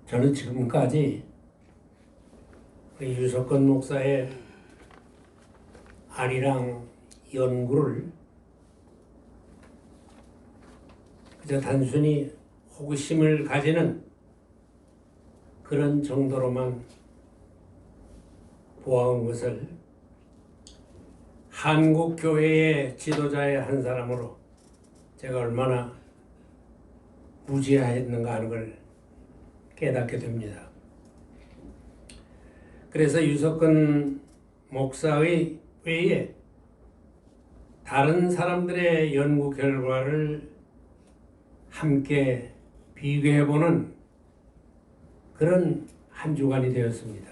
저는 지금까지 유석근 목사의 아리랑 연구를 그저 단순히 호기심을 가지는 그런 정도로만 보아온 것을 한국 교회의 지도자의 한 사람으로 제가 얼마나 무지했는가 하는 걸 깨닫게 됩니다. 그래서 유석근 목사의 외에 다른 사람들의 연구 결과를 함께 비교해보는 그런 한 주간이 되었습니다.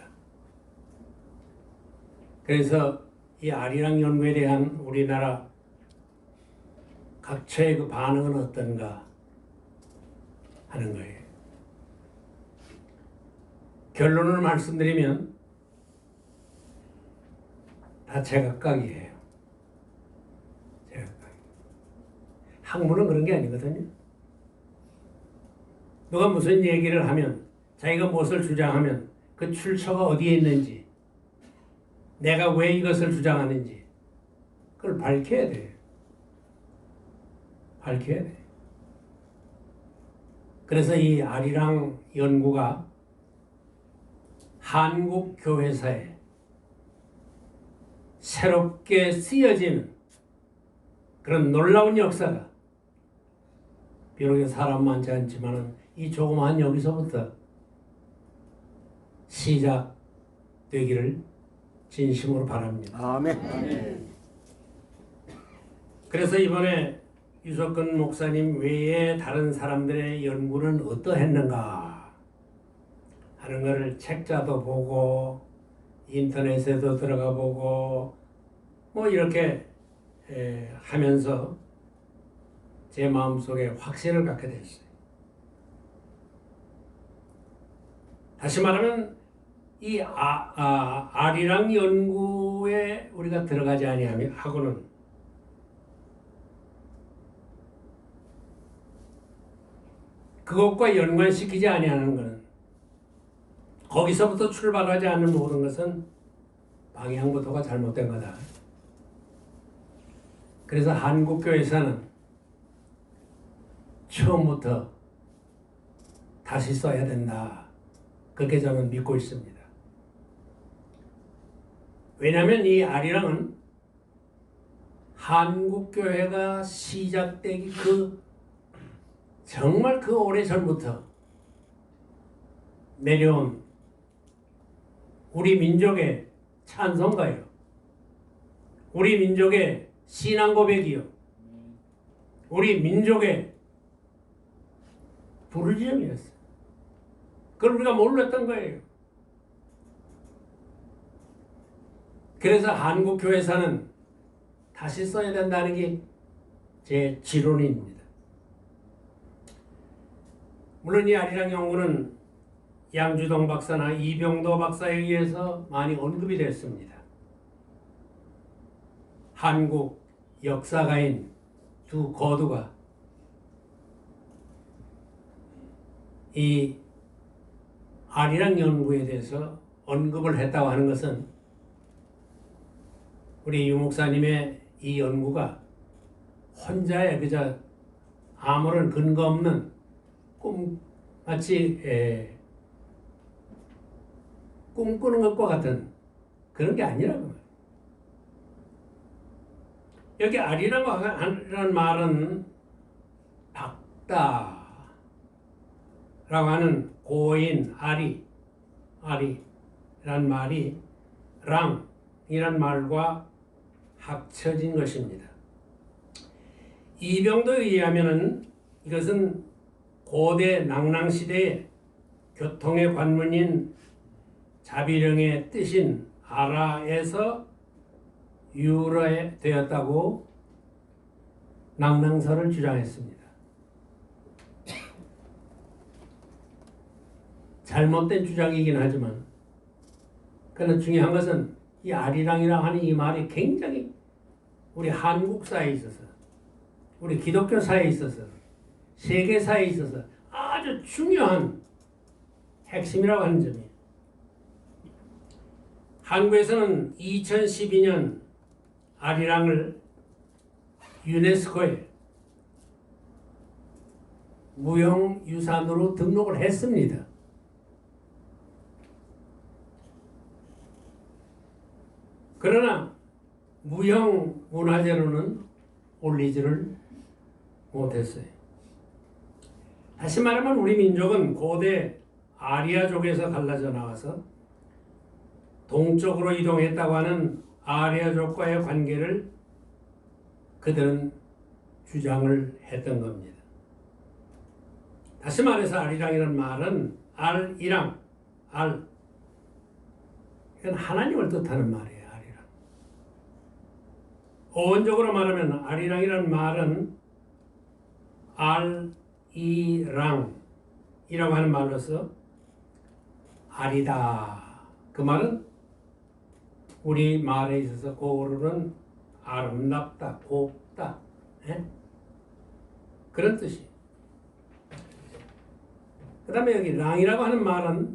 그래서 이 아리랑 연구에 대한 우리나라 각처의 그 반응은 어떤가 하는 거예요. 결론을 말씀드리면 다 제각각이에요. 제각각. 학문은 그런 게 아니거든요. 누가 무슨 얘기를 하면, 자기가 무엇을 주장하면 그 출처가 어디에 있는지, 내가 왜 이것을 주장하는지 그걸 밝혀야 돼요. 밝혀야 돼요. 그래서 이 아리랑 연구가 한국 교회사에 새롭게 쓰여지는 그런 놀라운 역사가 비록 사람 많지 않지만 이 조그마한 여기서부터 시작되기를 진심으로 바랍니다. 아멘. 그래서 이번에 유석근 목사님 외에 다른 사람들의 연구는 어떠했는가 하는 것을 책자도 보고 인터넷에도 들어가 보고 뭐 이렇게 하면서 제 마음속에 확신을 갖게 됐어요. 다시 말하면 이 아리랑 연구에 우리가 들어가지 아니하고는 그것과 연관시키지 아니하는 것은, 거기서부터 출발하지 않는 모든 것은 방향부터가 잘못된 거다. 그래서 한국교회에서는 처음부터 다시 써야 된다. 그렇게 저는 믿고 있습니다. 왜냐하면 이 아리랑은 한국교회가 시작되기 정말 그 오래전부터 내려온 우리 민족의 찬송가요. 우리 민족의 신앙 고백이요. 우리 민족의 부르짖음이었어요. 그걸 우리가 몰랐던 거예요. 그래서 한국교회사는 다시 써야 된다는 게 제 지론입니다. 물론 이 아리랑 연구는 양주동 박사나 이병도 박사에 의해서 많이 언급이 됐습니다. 한국 역사가인 두 거두가 이 아리랑 연구에 대해서 언급을 했다고 하는 것은 우리 유 목사님의 이 연구가 혼자의 그저 아무런 근거 없는 마치 꿈꾸는 것과 같은 그런 게 아니라고 말이에요. 여기 아리라는 말은 박다라고 하는 고인 아리란 말이 랑이란 말과 합쳐진 것입니다. 이병도에 의하면은 이것은 고대 낭랑시대의 교통의 관문인 자비령의 뜻인 아라에서 유래되었다고 낭랑서를 주장했습니다. 잘못된 주장이긴 하지만 그러나 중요한 것은 이 아리랑이라 하는 이 말이 굉장히 우리 한국사에 있어서 우리 기독교사에 있어서 세계사에 있어서 아주 중요한 핵심이라고 하는 점이에요. 한국에서는 2012년 아리랑을 유네스코에 무형유산으로 등록을 했습니다. 그러나 무형문화재로는 올리지를 못했어요. 다시 말하면 우리 민족은 고대 아리아족에서 갈라져 나와서 동쪽으로 이동했다고 하는 아리아족과의 관계를 그들은 주장을 했던 겁니다. 다시 말해서 아리랑이라는 말은 알이랑, 이건 하나님을 뜻하는 말이에요. 아리랑. 어원적으로 말하면 아리랑이라는 말은 알이랑이라고 하는 말로서 아리다. 그 말은 우리 말에 있어서 고르는 아름답다, 곱다, 그런 뜻이. 그 다음에 여기 랑이라고 하는 말은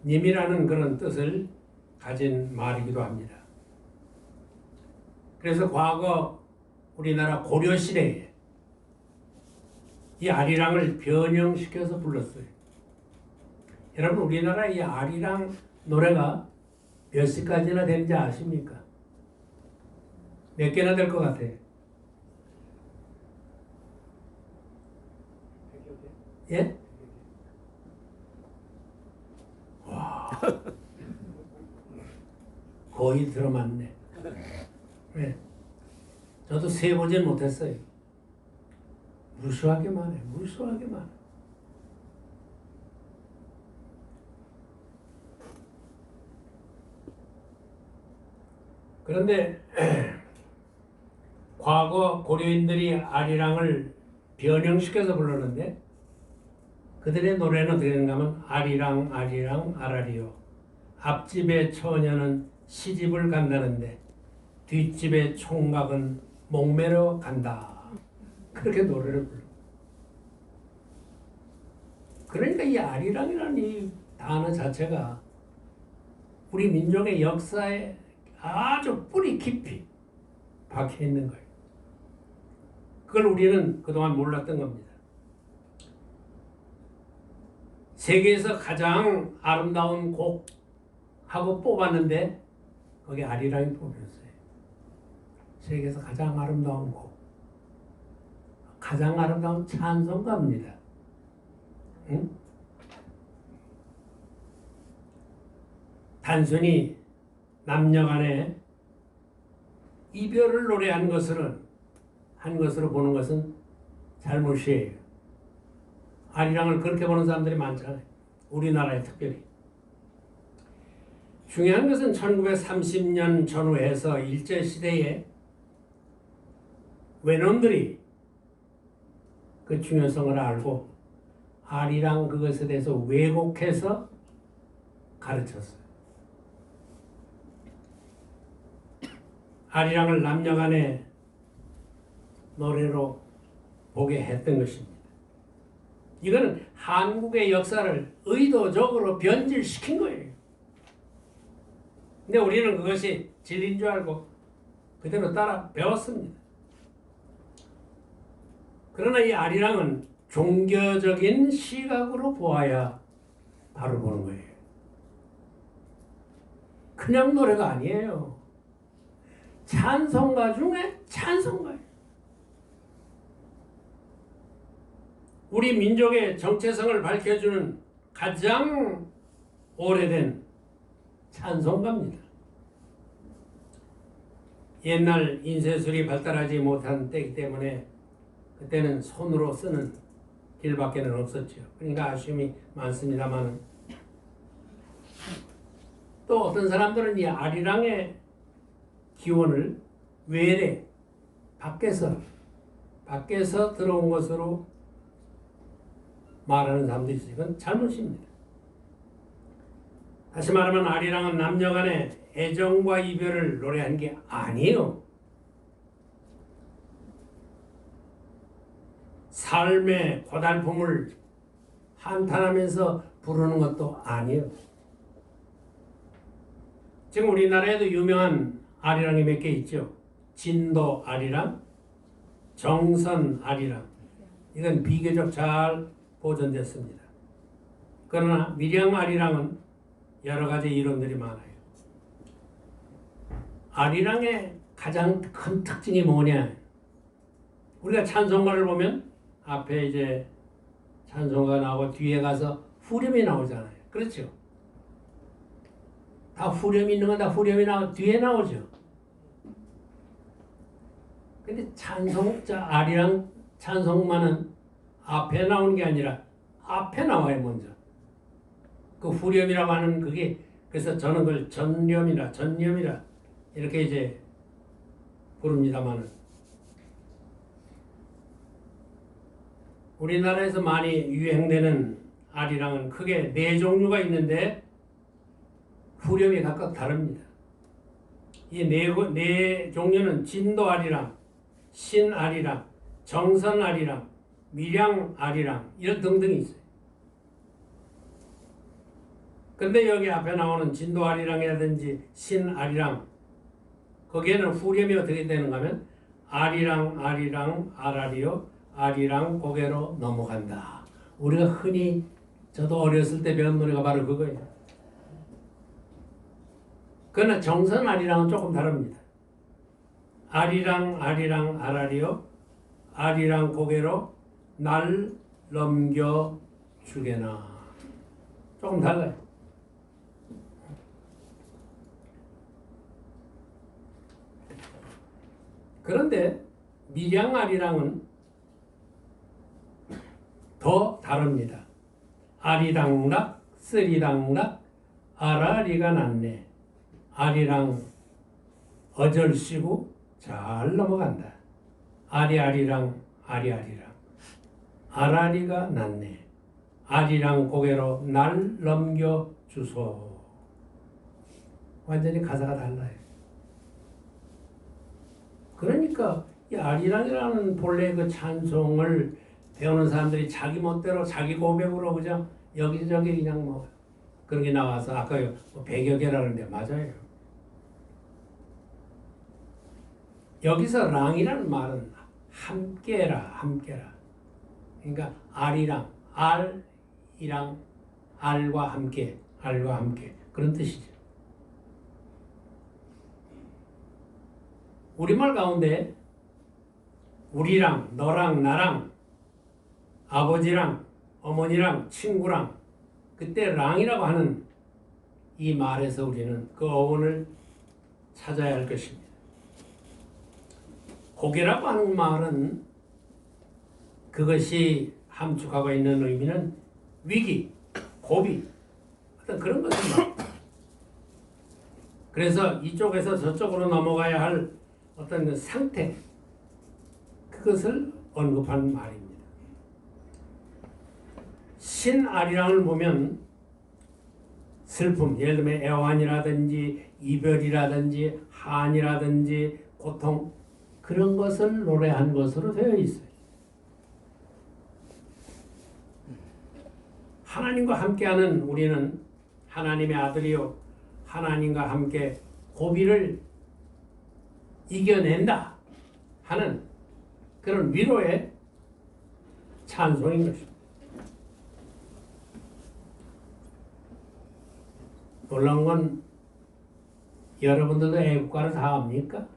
님이라는 그런 뜻을 가진 말이기도 합니다. 그래서 과거 우리나라 고려시대에 이 아리랑을 변형시켜서 불렀어요. 여러분, 우리나라 이 아리랑 노래가 몇 시까지나 되는지 아십니까? 몇 개나 될 것 같아요? 예? 와, 거의 들어맞네. 네. 저도 세보진 못했어요. 무수하게 많아요. 무수하게 많아요. 그런데 과거 고려인들이 아리랑을 변형시켜서 불렀는데 그들의 노래는 어떻게 되는가 하면 아리랑 아리랑 아라리요. 앞집의 처녀는 시집을 간다는데 뒷집의 총각은 목매러 간다. 그렇게 노래를 불러. 그러니까 이 아리랑이라는 이 단어 자체가 우리 민족의 역사에 아주 뿌리 깊이 박혀 있는 거예요. 그걸 우리는 그동안 몰랐던 겁니다. 세계에서 가장 아름다운 곡 하고 뽑았는데 거기 아리랑이 뽑혔어요. 세계에서 가장 아름다운 곡, 가장 아름다운 찬송가입니다. 응? 단순히 남녀간의 이별을 노래한 것으로 보는 것은 잘못이에요. 아리랑을 그렇게 보는 사람들이 많잖아요. 우리나라에 특별히. 중요한 것은 1930년 전후해서 일제시대에 외놈들이 그 중요성을 알고 아리랑 그것에 대해서 왜곡해서 가르쳤어요. 아리랑을 남녀간의 노래로 보게 했던 것입니다. 이거는 한국의 역사를 의도적으로 변질시킨 거예요. 근데 우리는 그것이 진리인 줄 알고 그대로 따라 배웠습니다. 그러나 이 아리랑은 종교적인 시각으로 보아야 바로 보는 거예요. 그냥 노래가 아니에요. 찬송가 중에 찬송가예요. 우리 민족의 정체성을 밝혀주는 가장 오래된 찬송가입니다. 옛날 인쇄술이 발달하지 못한 때이기 때문에 그때는 손으로 쓰는 길밖에는 없었죠. 그러니까 아쉬움이 많습니다만 또 어떤 사람들은 이 아리랑의 기원을 외래 밖에서 들어온 것으로 말하는 사람도 있어요. 이건 잘못입니다. 다시 말하면 아리랑은 남녀 간의 애정과 이별을 노래한 게 아니에요. 삶의 고달픔을 한탄하면서 부르는 것도 아니에요. 지금 우리나라에도 유명한 아리랑이 몇 개 있죠. 진도 아리랑, 정선 아리랑. 이건 비교적 잘 보존됐습니다. 그러나 밀양 아리랑은 여러 가지 이론들이 많아요. 아리랑의 가장 큰 특징이 뭐냐? 우리가 찬송가를 보면 앞에 이제 찬송가 나오고 뒤에 가서 후렴이 나오잖아요. 그렇죠? 다 후렴이 있는 건 다 후렴이 뒤에 나오죠. 근데 아리랑 찬송만은 앞에 나오는 게 아니라 앞에 나와요, 먼저. 그 후렴이라고 하는 그게, 그래서 저는 그걸 전념이라 이렇게 이제 부릅니다만은, 우리나라에서 많이 유행되는 아리랑은 크게 4종류가 있는데 후렴이 각각 다릅니다. 이 네 종류는 진도 아리랑, 신 아리랑, 정선 아리랑, 밀양 아리랑 이런 등등이 있어요. 근데 여기 앞에 나오는 진도 아리랑이라든지 신 아리랑, 거기에는 후렴이 어떻게 되는가 하면 아리랑 아라리요 아리랑 고개로 넘어간다. 우리가 흔히 저도 어렸을 때 배운 노래가 바로 그거예요. 그러나 정선 아리랑은 조금 다릅니다. 아리랑 아라리요 아리랑 고개로 날 넘겨 주게나. 조금 달라요. 그런데 밀양 아리랑은 더 다릅니다. 아리랑락, 쓰리랑락, 아라리가 낫네. 아리랑 어절씨고 잘 넘어간다. 아리아리랑 아리아리랑. 아라리가 낫네. 아리랑 고개로 날 넘겨 주소. 완전히 가사가 달라요. 그러니까 이 아리랑이라는 본래 그 찬송을 배우는 사람들이 자기 멋대로 자기 고백으로 그냥 여기저기 그냥 뭐 그런 게 나와서 아까 뭐 100여 개라는데 맞아요. 여기서 랑이라는 말은 함께라. 그러니까 알이랑 알이랑 알과 함께 그런 뜻이죠. 우리말 가운데 우리랑 너랑 나랑 아버지랑 어머니랑 친구랑 그때 랑이라고 하는 이 말에서 우리는 그 어원을 찾아야 할 것입니다. 고개라고 하는 말은 그것이 함축하고 있는 의미는 위기, 고비 어떤 그런 것을 말. 그래서 이쪽에서 저쪽으로 넘어가야 할 어떤 그 상태 그것을 언급하는 말입니다. 신아리랑을 보면 슬픔, 예를 들면 애환이라든지 이별이라든지 한이라든지 고통 그런 것을 노래한 것으로 되어 있어요. 하나님과 함께하는 우리는 하나님의 아들이요 하나님과 함께 고비를 이겨낸다 하는 그런 위로의 찬송인 것입니다. 놀라운 건 여러분들도 애국가를 다 압니까?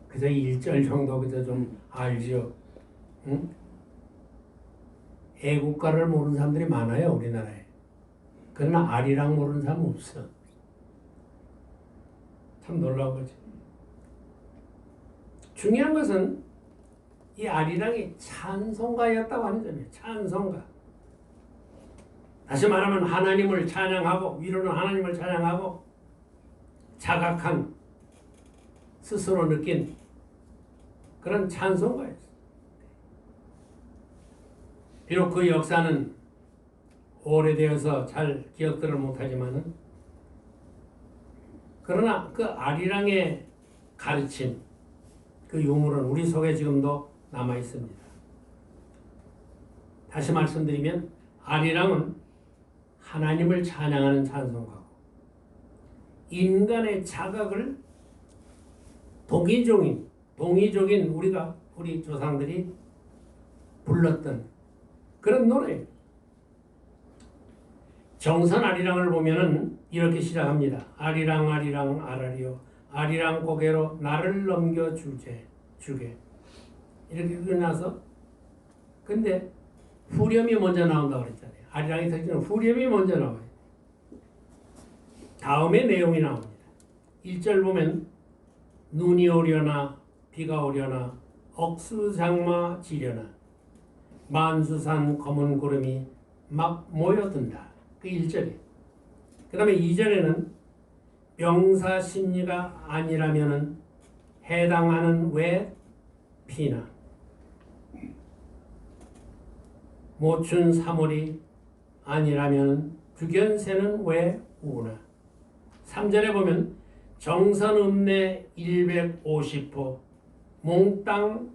그저 1절 정도 그저 좀 알죠. 응? 애국가를 모르는 사람들이 많아요 우리나라에. 그러나 아리랑 모르는 사람 없어. 참 놀라운 거지. 중요한 것은 이 아리랑이 찬송가였다고 하는 점이에요. 찬송가. 다시 말하면 하나님을 찬양하고 위로는 하나님을 찬양하고 자각한 스스로 느낀 그런 찬송가였어요. 비록 그 역사는 오래되어서 잘 기억들을 못하지만은 그러나 그 아리랑의 가르침 그 유물은 우리 속에 지금도 남아 있습니다. 다시 말씀드리면 아리랑은 하나님을 찬양하는 찬송가고 인간의 자각을 동의적인 우리 조상들이 불렀던 그런 노래예요. 정선 아리랑을 보면은 이렇게 시작합니다. 아리랑 아리랑 아라리요 아리랑 고개로 나를 넘겨주게 이렇게 끝나서 근데 후렴이 먼저 나온다고 그랬잖아요. 아리랑의 특징은 후렴이 먼저 나와요. 다음에 내용이 나옵니다. 1절 보면 눈이 오려나 비가 오려나 억수장마 지려나 만수산 검은 구름이 막 모여든다. 그 1절이에요. 그 다음에 2절에는 명사심리가 아니라면 해당하는 왜 피나 모춘 사물이 아니라면 주견새는 왜 우나 3절에 보면 정선읍내 150호 몽땅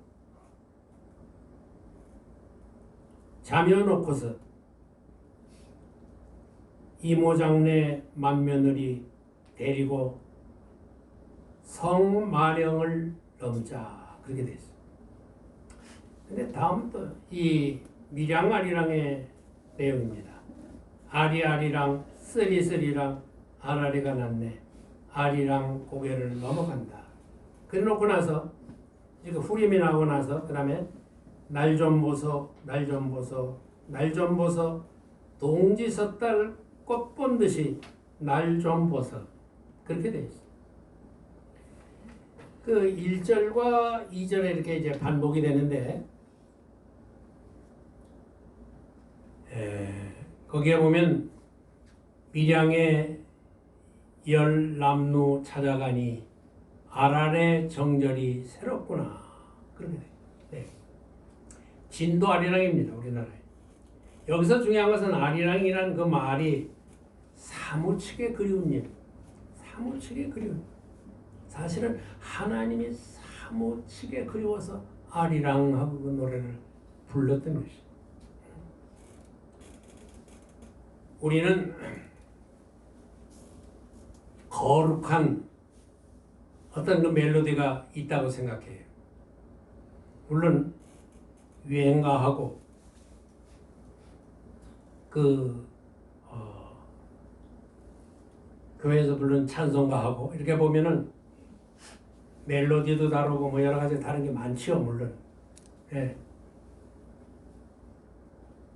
자며놓고서 이모장내 맏며느리 데리고 성마령을 넘자 그렇게 됐어요. 근데 다음 또 이 밀양아리랑의 내용입니다. 아리아리랑 쓰리쓰리랑 아라리가 났네. 아리랑 고개를 넘어간다. 그래 놓고 나서 이거 후렴이 나오고 나서 그 다음에 날 좀 보소 날 좀 보소 날 좀 보소 동지 섣달 꽃 본 듯이 날 좀 보소 그렇게 되어 있어요. 그 1절과 2절에 이렇게 이제 반복이 되는데 거기에 보면 밀양의 열남루 찾아가니 아랄의 정절이 새롭구나 그렇게 돼요. 네. 진도 아리랑입니다. 우리나라에. 여기서 중요한 것은 아리랑이라는 그 말이 사무치게 그리운 일, 사무치게 그리운 사실은 하나님이 사무치게 그리워서 아리랑하고 그 노래를 불렀던 것이죠. 우리는 거룩한 어떤 그 멜로디가 있다고 생각해요. 물론 유행가하고 교회에서 부르는 찬송가하고 이렇게 보면은 멜로디도 다르고 뭐 여러 가지 다른 게 많지요, 물론. 예.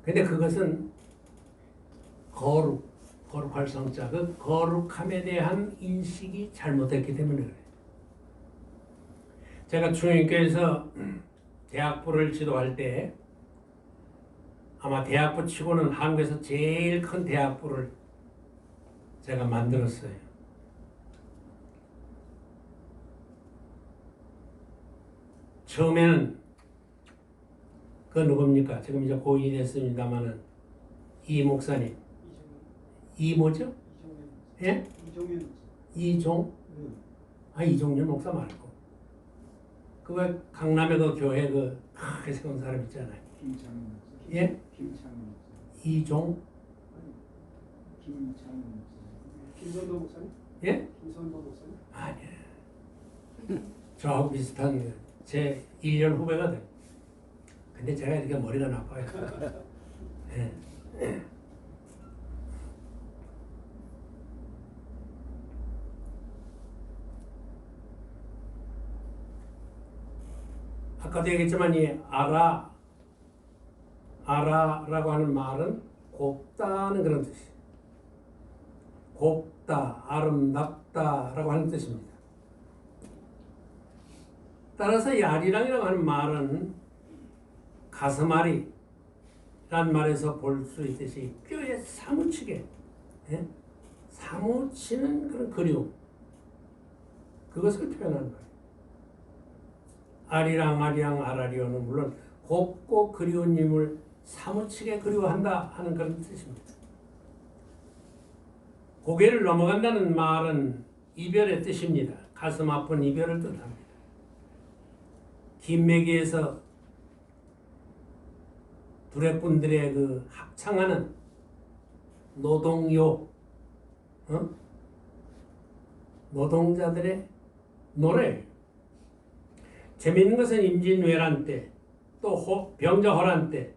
근데 그것은 거룩할 성자, 그 거룩함에 대한 인식이 잘못됐기 때문에 그래요. 제가 중인교에서 대학부를 지도할 때 아마 대학부 치고는 한국에서 제일 큰 대학부를 제가 만들었어요. 처음에는 그 누굽니까? 지금 이제 고인이 됐습니다마는 이 목사님. 이 뭐죠? 예? 이종? 이종윤 목사 말고. 그 왜 강남에 그 교회 그 크게 세운 사람 있잖아요. 김창훈. 예? 김창훈. 이종? 김창훈. 김선도 목사님? 예? 김선도 목사님? 아니에요. 저하고 비슷한 제 1년 후배가 돼. 근데 제가 이렇게 머리가 나빠요. 예. 아까도 얘기했지만 이 아라라고 하는 말은 곱다는 그런 뜻이에요. 곱다, 아름답다라고 하는 뜻입니다. 따라서 이 아리랑이라고 하는 말은 가슴앓이란 말에서 볼 수 있듯이 뼈에 사무치게 사무치는 그런 그리움 그것을 표현하는 거예요. 아리랑 아라리오는 물론 곱고 그리운 님을 사무치게 그리워한다 하는 그런 뜻입니다. 고개를 넘어간다는 말은 이별의 뜻입니다. 가슴 아픈 이별을 뜻합니다. 김매기에서 두레꾼들의 그 합창하는 노동요, 노동자들의 노래. 재미있는 것은 임진왜란 때, 또 병자호란 때,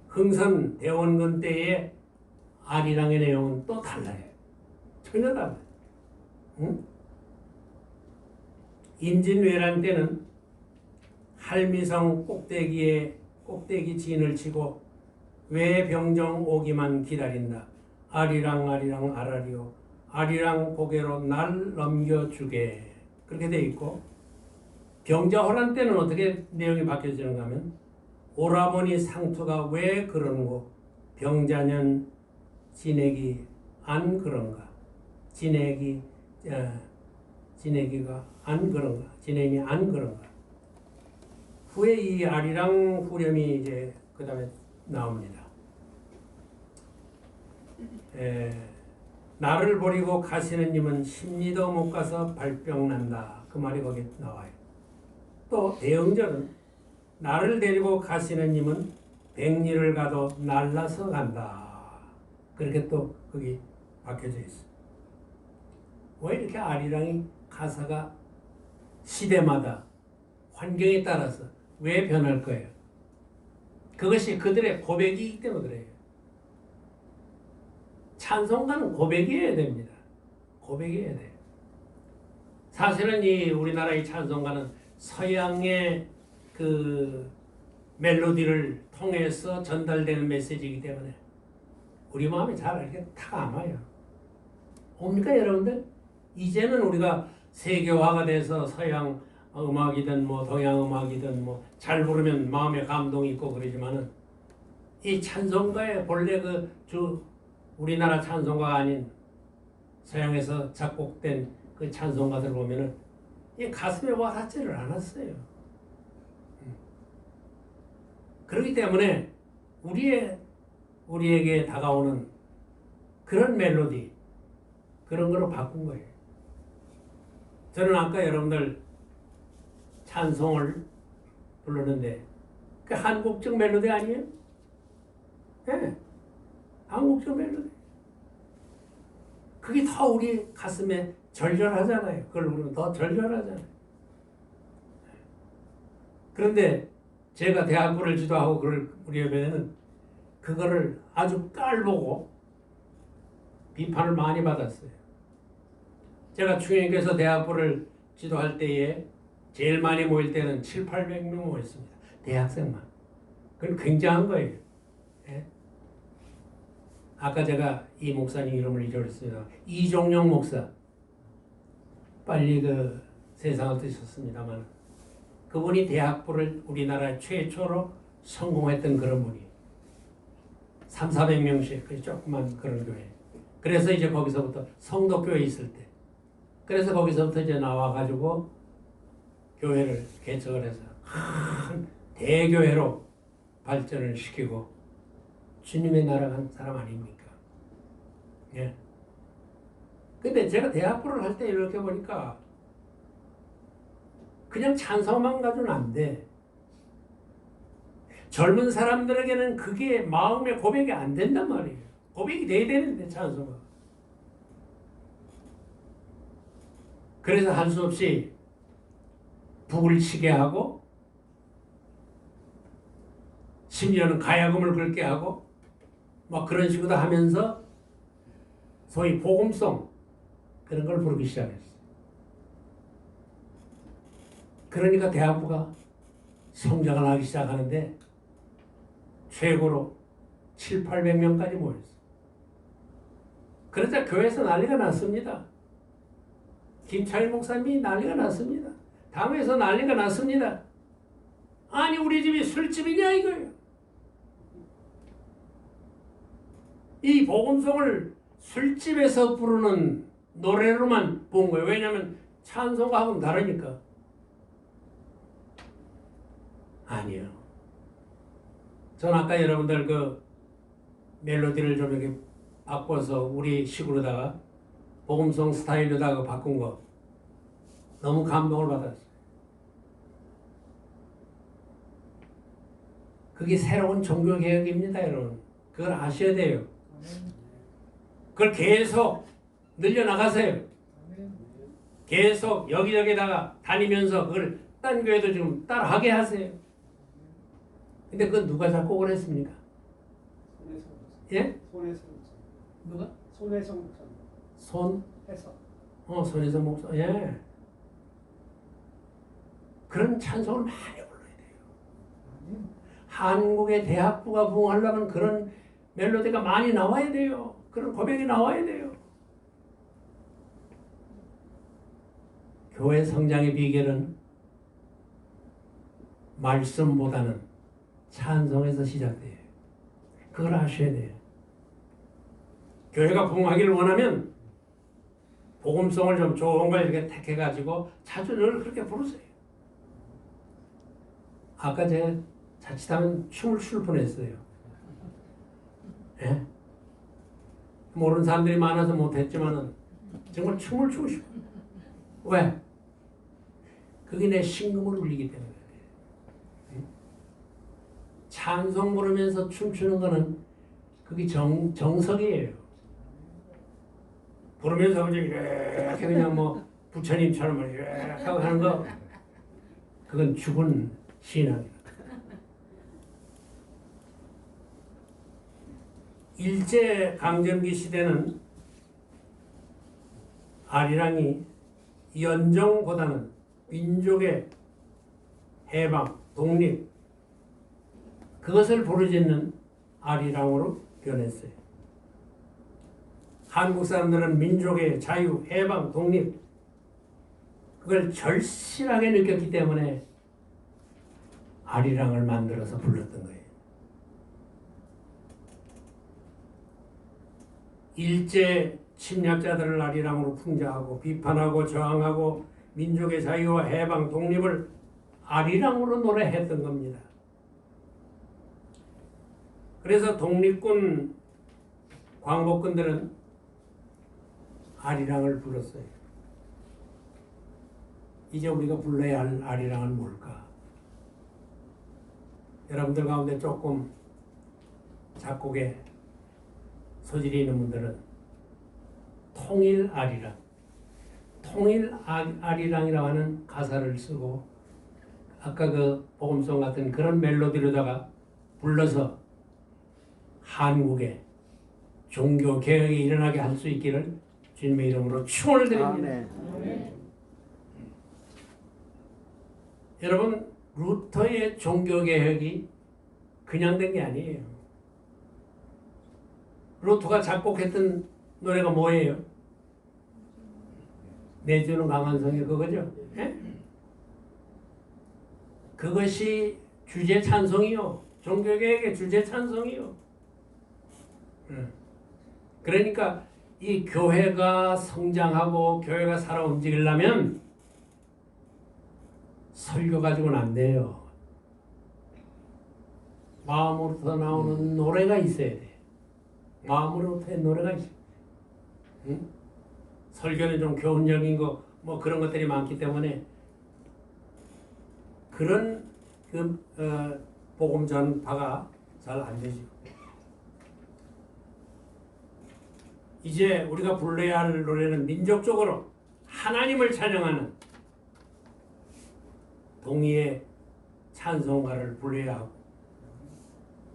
흥선 대원군 때의 아리랑의 내용은 또 달라요. 전혀 달라요. 응? 임진왜란 때는 할미성 꼭대기 진을 치고 왜 병정 오기만 기다린다. 아리랑 아리랑 아라리요. 아리랑 고개로 날 넘겨주게. 그렇게 돼 있고, 병자호란 때는 어떻게 내용이 바뀌어지는가 하면 오라버니 상투가 왜 그러는고 병자년 진액이 안 그런가. 진액이가 안 그런가. 진액이 안 그런가. 후에 이 아리랑 후렴이 이제 그 다음에 나옵니다. 나를 버리고 가시는 님은 십리도 못 가서 발병 난다. 그 말이 거기 나와요. 또 대응절은 나를 데리고 가시는 님은 백리를 가도 날라서 간다. 그렇게 또 거기 박혀져 있어. 왜 이렇게 아리랑이 가사가 시대마다 환경에 따라서 왜 변할 거예요? 그것이 그들의 고백이기 때문에 그래요. 찬송가는 고백이어야 됩니다. 고백이어야 돼요. 사실은 이 우리나라의 찬송가는 서양의 그 멜로디를 통해서 전달되는 메시지이기 때문에 우리 마음에 잘 이렇게 탁 안 와요. 옵니까 여러분들? 이제는 우리가 세계화가 돼서 서양 음악이든 뭐 동양 음악이든 뭐 잘 부르면 마음에 감동이 있고 그러지만은 이 찬송가의 본래 우리나라 찬송가가 아닌 서양에서 작곡된 그 찬송가들 보면은 이 가슴에 와닿지를 않았어요. 그렇기 때문에 우리에게 다가오는 그런 멜로디, 그런 거로 바꾼 거예요. 저는 아까 여러분들 찬송을 부르는데 그 한국적 멜로디 아니에요? 네. 한국적 멜로디. 그게 더 우리 가슴에 절절하잖아요. 그걸 부르면 더 절절하잖아요. 그런데 제가 대학부를 지도하고 그럴 우리 예배는 그거를 아주 깔보고 비판을 많이 받았어요. 제가 충영교에서 대학부를 지도할 때에 제일 많이 모일 때는 700~800명 모였습니다. 대학생만. 그건 굉장한 거예요. 예? 아까 제가 이 목사님 이름을 잊어버렸습니다. 이종용 목사. 빨리 그 세상을 뜨셨습니다만 그분이 대학부를 우리나라 최초로 성공했던 그런 분이 300~400명씩 그 조그만 그런 교회. 그래서 이제 거기서부터 성도교회 있을 때 그래서 거기서부터 이제 나와가지고 교회를 개척을 해서 큰 대교회로 발전을 시키고 주님의 나라 간 사람 아닙니까? 예. 근데 제가 대학부를 할 때 이렇게 보니까 그냥 찬송만 가지고는 안 돼. 젊은 사람들에게는 그게 마음의 고백이 안 된단 말이에요. 고백이 돼야 되는데 찬송가. 그래서 할 수 없이 북을 치게 하고 심지어는 가야금을 걸게 하고 막 그런 식으로 하면서 소위 복음송 그런 걸 부르기 시작했어요. 그러니까 대학부가 성장을 하기 시작하는데 최고로 700~800명까지 모였어요. 그러자 교회에서 난리가 났습니다. 김창일 목사님이 난리가 났습니다. 당에서 난리가 났습니다. 아니 우리 집이 술집이냐 이거예요. 이 복음송을 술집에서 부르는 노래로만 본 거예요. 왜냐하면 찬송가하고는 다르니까. 아니요. 전 아까 여러분들 그 멜로디를 좀 이렇게 바꿔서 우리 식으로다가 복음송 스타일로다가 바꾼 거 너무 감동을 받았어요. 그게 새로운 종교개혁입니다, 여러분. 그걸 아셔야 돼요. 그걸 계속 늘려나가세요. 계속 여기저기다가 다니면서 그걸 딴 교회도 좀 따라하게 하세요. 근데 그건 누가 작곡을 했습니까? 손혜성 목사. 예? 손혜성 목사. 누가? 손혜성 목사. 손혜성 해서. 목사. 예. 그런 찬송을 많이 불러야 돼요. 한국의 대학부가 부흥하려면 그런 멜로디가 많이 나와야 돼요. 그런 고백이 나와야 돼요. 교회 성장의 비결은 말씀보다는 찬송에서 시작돼요. 그걸 아셔야 돼요. 교회가 부흥하기를 원하면 복음성을 좀 좋은 걸 이렇게 택해가지고 자주 늘 그렇게 부르세요. 아까 제가 자칫하면 춤을 출 뻔했어요. 예? 모르는 사람들이 많아서 못했지만은 정말 춤을 추고 싶어. 왜? 그게 내 심금을 울리기 때문에 그래요. 찬송 부르면서 춤추는 거는 그게 정석이에요. 부르면서 이렇게 그냥 뭐 부처님처럼 이렇게 하고 하는 거 그건 죽은 신앙이에요. 일제 강점기 시대는 아리랑이 연정보다는 민족의 해방, 독립 그것을 부르짖는 아리랑으로 변했어요. 한국 사람들은 민족의 자유, 해방, 독립 그걸 절실하게 느꼈기 때문에 아리랑을 만들어서 불렀던 거예요. 일제 침략자들을 아리랑으로 풍자하고 비판하고 저항하고 민족의 자유와 해방, 독립을 아리랑으로 노래했던 겁니다. 그래서 독립군 광복군들은 아리랑을 불렀어요. 이제 우리가 불러야 할 아리랑은 뭘까? 여러분들 가운데 조금 작곡에 소질이 있는 분들은 통일 아리랑, 통일 아리랑이라고 하는 가사를 쓰고 아까 그 복음송 같은 그런 멜로디로다가 불러서 한국에 종교 개혁이 일어나게 할 수 있기를 주님의 이름으로 축원을 드립니다. 여러분 루터의 종교 개혁이 그냥 된 게 아니에요. 루터가 작곡했던 노래가 뭐예요? 내주는 강한 성이 그거죠? 예? 그것이 주제 찬송이요. 종교개혁의 주제 찬송이요. 그러니까 이 교회가 성장하고 교회가 살아 움직이려면 설교 가지고는 안 돼요. 마음으로부터 나오는 노래가 있어야 돼. 마음으로부터의 노래가 있어. 응? 설교는 좀 교훈적인 거 뭐 그런 것들이 많기 때문에 그런 복음 전파가 잘 안 되죠. 이제 우리가 불러야 할 노래는 민족적으로 하나님을 찬양하는 동의의 찬송가를 불러야 하고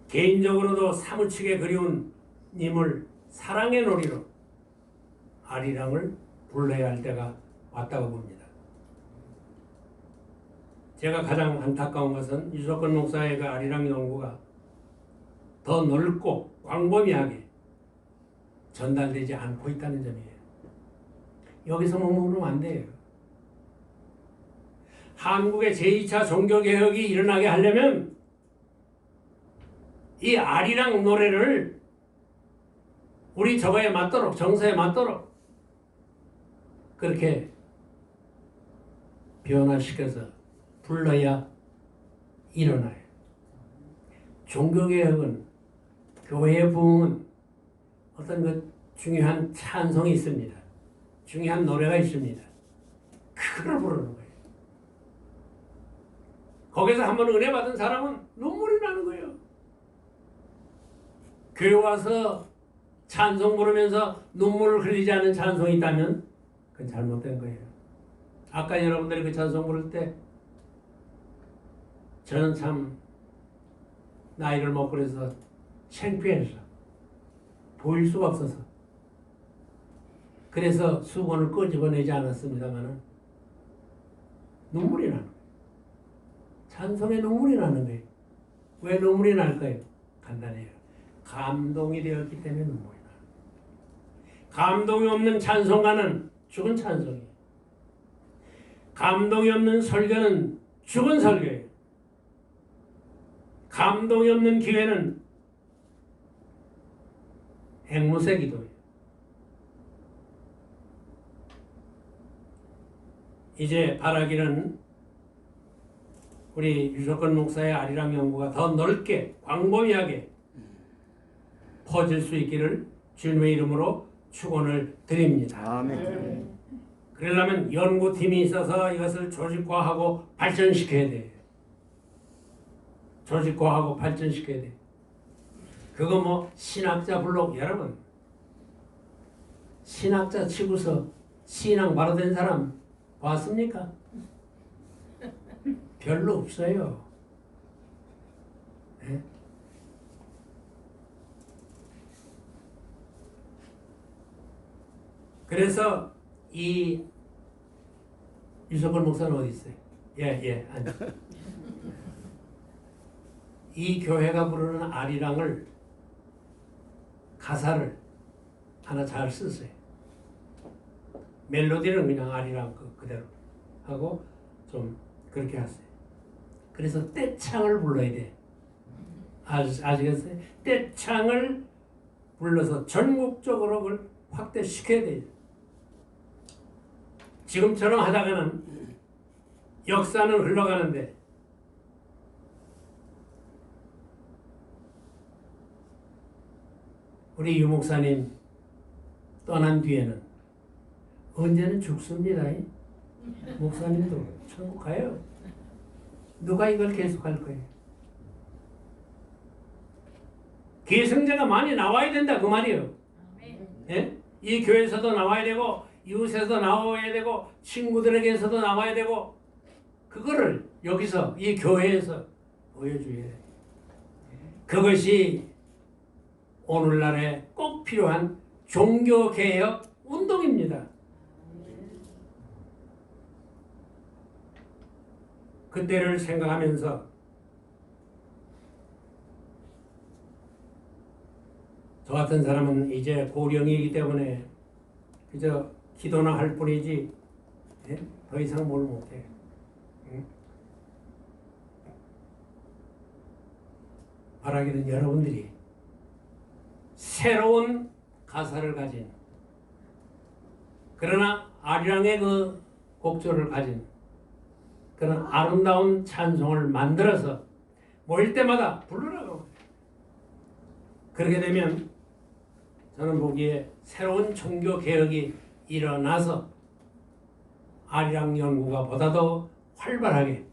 개인적으로도 사무치게 그리운 님을 사랑의 놀이로 아리랑을 불러야 할 때가 왔다고 봅니다. 제가 가장 안타까운 것은 유석근 목사의 그 아리랑 연구가 더 넓고 광범위하게 전달되지 않고 있다는 점이에요. 여기서 머무르면 안 돼요. 한국의 제2차 종교개혁이 일어나게 하려면 이 아리랑 노래를 우리 저거에 맞도록 정서에 맞도록 그렇게 변화시켜서 불러야 일어나요. 종교개혁은 교회의 부흥은 어떤 그 중요한 찬송이 있습니다. 중요한 노래가 있습니다. 그걸 부르는 거예요. 거기서 한번 은혜 받은 사람은 눈물이 나는 거예요. 교회 와서 찬송 부르면서 눈물을 흘리지 않는 찬송이 있다면 그건 잘못된 거예요. 아까 여러분들이 그 찬송 부를 때 저는 참 나이를 먹고 그래서 창피해서 보일 수가 없어서 그래서 수건을 끄집어내지 않았습니다만 눈물이 나는 거예요. 찬송에 눈물이 나는 거예요. 왜 눈물이 날까요? 간단해요. 감동이 되었기 때문에 눈물이 나요. 감동이 없는 찬송가는 죽은 찬송이에요. 감동이 없는 설교는 죽은 설교예요. 감동이 없는 기회는 앵무새 기도예요. 이제 바라기는 우리 유석근 목사의 아리랑 연구가 더 넓게 광범위하게 퍼질 수 있기를 주님의 이름으로 축원을 드립니다. 아멘. 그러려면 연구팀이 있어서 이것을 조직화하고 발전시켜야 돼요. 조직화하고 발전시켜야 돼요. 그거 뭐 신학자 블록 여러분 신학자 치고서 신앙 바로 된 사람 봤습니까? 별로 없어요. 네? 그래서 이 유석근 목사는 어디 있어요? 예, 앉아. 이 교회가 부르는 아리랑을 가사를 하나 잘 쓰세요. 멜로디는 그냥 아리랑 그대로 하고 좀 그렇게 하세요. 그래서 떼창을 불러야 돼. 아시겠어요? 떼창을 불러서 전국적으로 그걸 확대시켜야 돼요. 지금처럼 하다가는 역사는 흘러가는데 우리 유 목사님 떠난 뒤에는 언제는 죽습니다. 목사님도 천국 가요. 누가 이걸 계속할 거예요? 계승자가 많이 나와야 된다 그 말이에요. 예? 이 교회에서도 나와야 되고 이웃에서 나와야 되고 친구들에게서도 나와야 되고 그거를 여기서 이 교회에서 보여줘야 돼요. 그것이 오늘날에 꼭 필요한 종교개혁 운동입니다. 그때를 생각하면서 저 같은 사람은 이제 고령이기 때문에 그저 기도나 할 뿐이지 더 이상 뭘 못해요. 바라기는 여러분들이 새로운 가사를 가진 그러나 아리랑의 그 곡조를 가진 그런 아름다운 찬송을 만들어서 모일 때마다 부르라고. 그렇게 되면 저는 보기에 새로운 종교 개혁이 일어나서 아리랑 연구가 보다 더 활발하게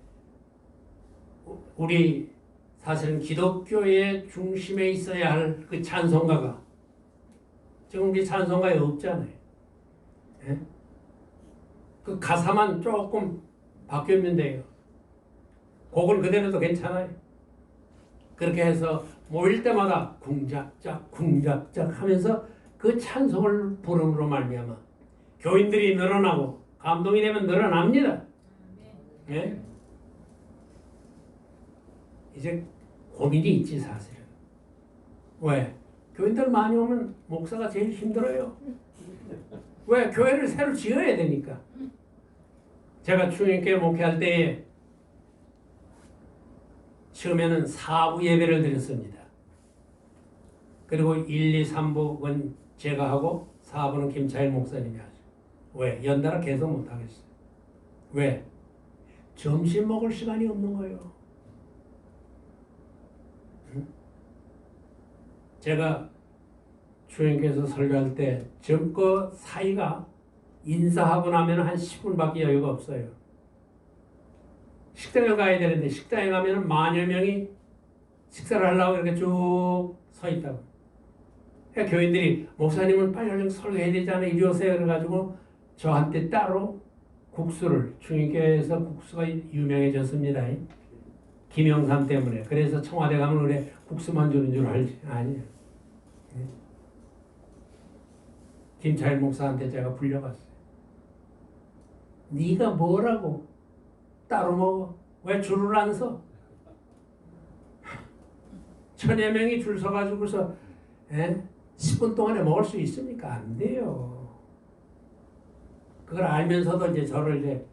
우리 사실은 기독교의 중심에 있어야 할 그 찬송가가 지금 우리 찬송가에 없잖아요. 예? 그 가사만 조금 바뀌면 돼요. 곡은 그대로도 괜찮아요. 그렇게 해서 모일 때마다 궁작작 궁작작 하면서 그 찬송을 부름으로 말미암아 교인들이 늘어나고 감동이 되면 늘어납니다. 예? 이제 고민이 있지 사실은. 왜? 교인들 많이 오면 목사가 제일 힘들어요. 왜? 교회를 새로 지어야 되니까. 제가 충인교회 목회할 때에 처음에는 4부 예배를 드렸습니다. 그리고 1, 2, 3부는 제가 하고 4부는 김차일 목사님이 하죠. 왜? 연달아 계속 못하겠어요. 왜? 점심 먹을 시간이 없는 거예요. 응? 제가 주님께서 설교할 때 점거 사이가 인사하고 나면 한 10분밖에 여유가 없어요. 식당에 가야 되는데 식당에 가면 만여 명이 식사를 하려고 이렇게 쭉 서 있다고. 그러니까 교인들이 목사님은 빨리 얼른 설교해야 되잖아요. 이리 오세요. 그래가지고 저한테 따로 국수를 중인교회에서 국수가 유명해졌습니다. 김영삼 때문에. 그래서 청와대 가면 그래 국수만 주는 줄 알지. 아니에요. 김차일 목사한테 제가 불려갔어요. 네가 뭐라고 따로 먹어? 왜 줄을 안 서? 1000여 명이 줄 서가지고서 10분 동안에 먹을 수 있습니까? 안 돼요. 그걸 알면서도 이제 저를 이제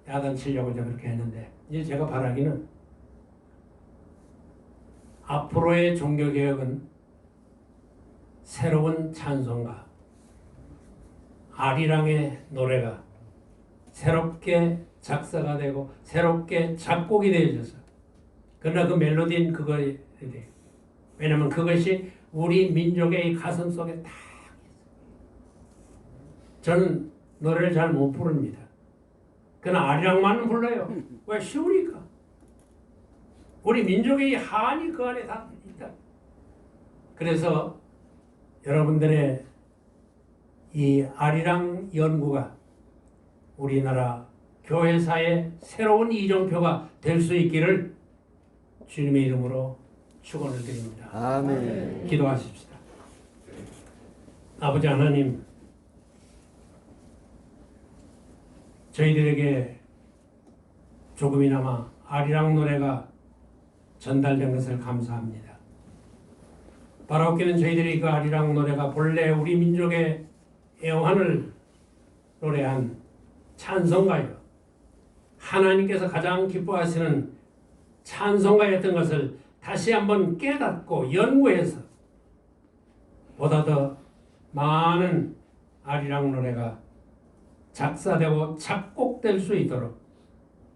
야단치려고 이제 그렇게 했는데, 이제 제가 바라기는 앞으로의 종교개혁은 새로운 찬송가, 아리랑의 노래가 새롭게 작사가 되고 새롭게 작곡이 되어져서, 그러나 그 멜로디는 그거에 대해, 왜냐하면 그것이 우리 민족의 가슴 속에 딱 있어요. 저는 노래를 잘 못 부릅니다. 그러나 아리랑만은 불러요. 왜? 쉬우니까. 우리 민족의 한이 그 안에 다 있다. 그래서 여러분들의 이 아리랑 연구가 우리나라 교회사의 새로운 이정표가 될 수 있기를 주님의 이름으로 축원을 드립니다. 아멘. 기도하십시다. 아버지 하나님, 저희들에게 조금이나마 아리랑 노래가 전달된 것을 감사합니다. 바라옵기는 저희들이 그 아리랑 노래가 본래 우리 민족의 애환을 노래한 찬송가요, 하나님께서 가장 기뻐하시는 찬송가였던 것을 다시 한번 깨닫고 연구해서 보다 더 많은 아리랑 노래가 작사되고 작곡될 수 있도록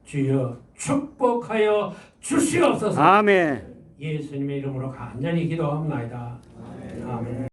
주여 축복하여 주시옵소서. 아멘. 예수님의 이름으로 간절히 기도합니다. 아멘.